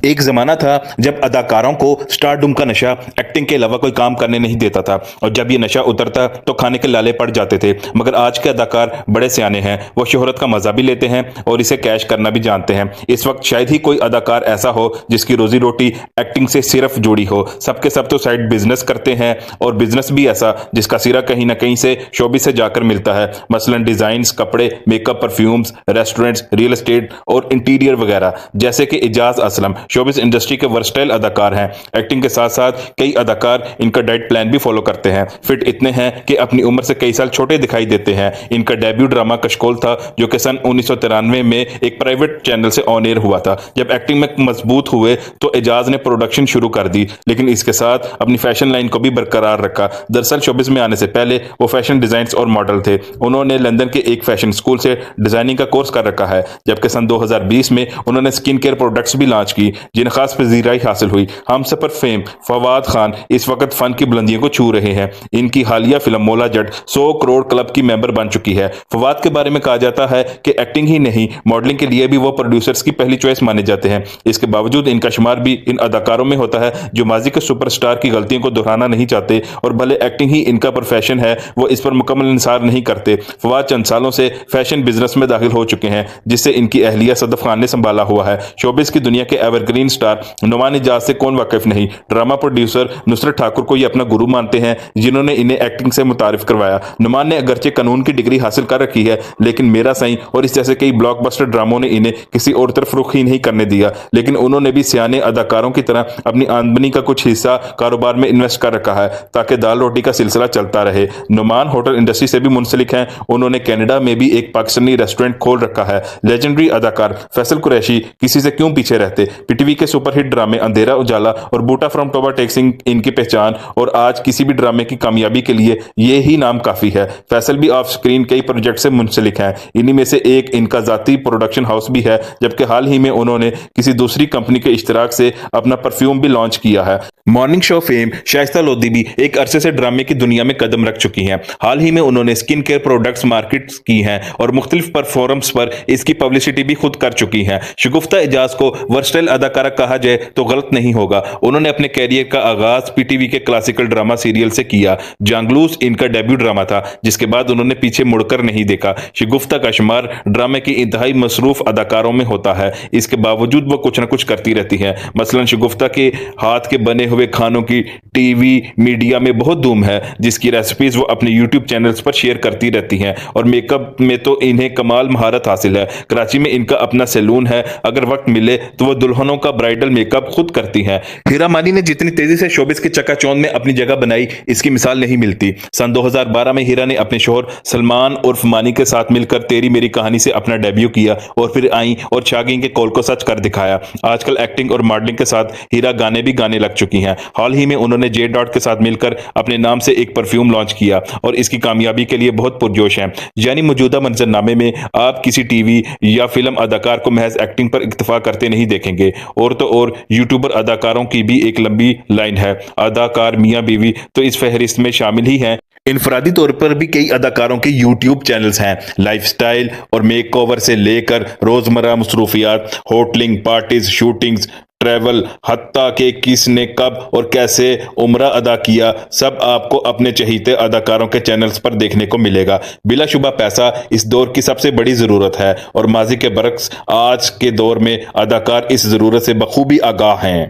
एक जमाना था जब अदाकारों को स्टारडम का नशा एक्टिंग के अलावा कोई काम करने नहीं देता था और जब ये नशा उतरता तो खाने के लाले पड़ जाते थे। मगर आज के अदाकार बड़े सियाने हैं, वो शोहरत का मजा भी लेते हैं और इसे कैश करना भी जानते हैं। इस वक्त शायद ही कोई अदाकार ऐसा हो जिसकी रोजी रोटी एक्टिंग से सिर्फ जुड़ी हो। सबके सब तो साइड बिजनेस करते हैं और बिजनेस भी ऐसा जिसका सिरा कहीं ना कहीं से शोबी से जाकर मिलता है। मसलन डिजाइन, कपड़े, makeup, perfumes, restaurants, real estate और इंटीरियर वगैरह। जैसे कि इजाज असलम शोबिस इंडस्ट्री के वर्सटाइल अदाकार हैं। एक्टिंग के साथ साथ कई अदाकार इनका डाइट प्लान भी फॉलो करते हैं। फिट इतने हैं कि अपनी उम्र से कई साल छोटे दिखाई देते हैं। इनका डेब्यू ड्रामा कशकोल था जो कि सन 1993 में एक प्राइवेट चैनल से ऑन एयर हुआ था। जब एक्टिंग में मजबूत हुए तो एजाज ने प्रोडक्शन शुरू कर दी, लेकिन इसके साथ अपनी फैशन लाइन को भी बरकरार रखा। दरअसल शोबिस में आने से पहले वो फैशन डिजाइनर्स और मॉडल थे। उन्होंने लंदन के एक फैशन स्कूल से डिजाइनिंग का कोर्स कर रखा है, जबकि सन 2020 में उन्होंने स्किन केयर प्रोडक्ट्स भी लॉन्च की जिन्हें खास पजीराई हासिल हुई। हमसफर फेम फवाद खान इस वक्त फन की बुलंदियों को छू रहे हैं। इनकी हालिया फिल्म मौला जट 100 करोड़ क्लब की मेंबर बन चुकी है। फवाद के बारे में कहा जाता है कि एक्टिंग ही नहीं, मॉडलिंग के लिए भी वो प्रोड्यूसर्स की पहली चॉइस माने जाते हैं। इसके बावजूद इनका शुमार भी इन अदाकारों में होता है जो माजी के सुपरस्टार की गलतियों को दोहराना नहीं चाहते और भले एक्टिंग ही इनका प्रोफेशन है वो इस पर मुकम्मल इंसार नहीं करते। फवाद चंद सालों से फैशन बिजनेस में दाखिल हो चुके हैं जिससे इनकी अहलिया सदफ खान ने संभाला हुआ है। शोबिस की दुनिया के एवरग्रीन स्टार नुमान इजाज से कौन वाकिफ नहीं। ड्रामा प्रोड्यूसर नुसरत ठाकुर को ये अपना गुरु मानते हैं जिन्होंने इन्हें एक्टिंग से मुतारिफ करवाया। नुमान ने अगरचे कानून की डिग्री हासिल कर रखी है, लेकिन मेरा साईं और इस जैसे कई ब्लॉकबस्टर ड्रामों ने इन्हें किसी और तरफ रुख ही नहीं करने दिया। लेकिन उन्होंने भी सियाने अदाकारों की तरह अपनी आमदनी का कुछ हिस्सा कारोबार में इन्वेस्ट कर रखा है ताकि दाल रोटी का सिलसिला चलता रहे। नुमान होटल इंडस्ट्री से भी मुंसलिक हैं। उन्होंने कनाडा में भी एक पाकिस्तानी रेस्टोरेंट खोल रखा है। लेजेंडरी अदाकार फैसल कुरैशी किसी से क्यों पीछे रहते। पीटीवी के सुपरहिट ड्रामे अंधेरा उजाला और बूटा फ्रॉम टोबा टेक्सिंग इनकी पहचान और आज किसी भी ड्रामे की कामयाबी के लिए ये ही नाम काफी है। फैसल भी ऑफ स्क्रीन कई प्रोजेक्ट से मुंसलिक हैं। इन्हीं में से एक इनका जाती प्रोडक्शन हाउस भी है, जबकि हाल ही में उन्होंने किसी दूसरी कंपनी के इश्तराक से अपना परफ्यूम भी लॉन्च किया है। Morning show fame Shaista Lodhi भी एक अरसे से ड्रामे की दुनिया में कदम रख चुकी हैं। हाल ही में उन्होंने स्किन केयर प्रोडक्ट्स मार्केट की हैं और मुख्तलिफ प्लेटफॉर्म्स पर इसकी पब्लिसिटी भी खुद कर चुकी हैं। शगुफ्ता एजाज को वर्सटाइल अदाकारा कहा जाए तो गलत नहीं होगा। उन्होंने अपने कैरियर का आगाज पीटीवी के क्लासिकल ड्रामा सीरियल से किया। जांगलूस इनका डेब्यू ड्रामा था जिसके बाद उन्होंने पीछे मुड़कर नहीं देखा। शगुफ्ता का शुमार ड्रामे की इंतहाई मसरूफ अदाकारों में होता है। इसके बावजूद वो कुछ न कुछ करती रहती है। मसलन शगुफ्ता के हाथ के बने हुए खानों की टीवी मीडिया में बहुत धूम है, जिसकी रेसिपीज वो अपने यूट्यूब चैनल्स पर शेयर करती रहती हैं। और मेकअप में तो इन्हें कमाल महारत हासिल है। कराची में इनका अपना सैलून है। अगर वक्त मिले तो वो दुल्हनों का ब्राइडल मेकअप खुद करती हैं। हीरा मानी ने जितनी तेजी से शोबिस के चकाचौंध में अपनी जगह बनाई, इसकी मिसाल नहीं मिलती। सन 2012 में हीरा ने अपने शोहर सलमान उर्फ मानी के साथ मिलकर तेरी मेरी कहानी से अपना डेब्यू किया और फिर आई और छा गई के कॉल को सच कर दिखाया। आजकल एक्टिंग और मॉडलिंग के साथ हीरा गाने भी गाने लग चुकी हैं। हाल ही में उन्होंने जे डॉट के साथ मिलकर अपने नाम से एक परफ्यूम लॉन्च किया और इसकी कामयाबी के लिए बहुत पुरजोश हैं। यानी मौजूदा मंजरनामे में आप किसी टीवी या फिल्म अदाकार को महज एक्टिंग पर इक्तफा करते नहीं देखेंगे। और तो और यूट्यूबर अदाकारों की भी एक लंबी लाइन है। अदाकार मियां बीवी तो इस फहरिस्त में शामिल ही हैं। इनफरादी तौर पर भी कई अदाकारों के यूट्यूब चैनल्स हैं। लाइफस्टाइल और मेकओवर से लेकर रोजमर्रा मसरूफियात, होटलिंग, पार्टीज, शूटिंग्स, ट्रैवल, हत्ता के किसने कब और कैसे उम्रा अदा किया, सब आपको अपने चहीते अदाकारों के चैनल्स पर देखने को मिलेगा। बिलाशुबा पैसा इस दौर की सबसे बड़ी जरूरत है और माजी के बरक्स आज के दौर में अदाकार इस जरूरत से बखूबी आगाह हैं।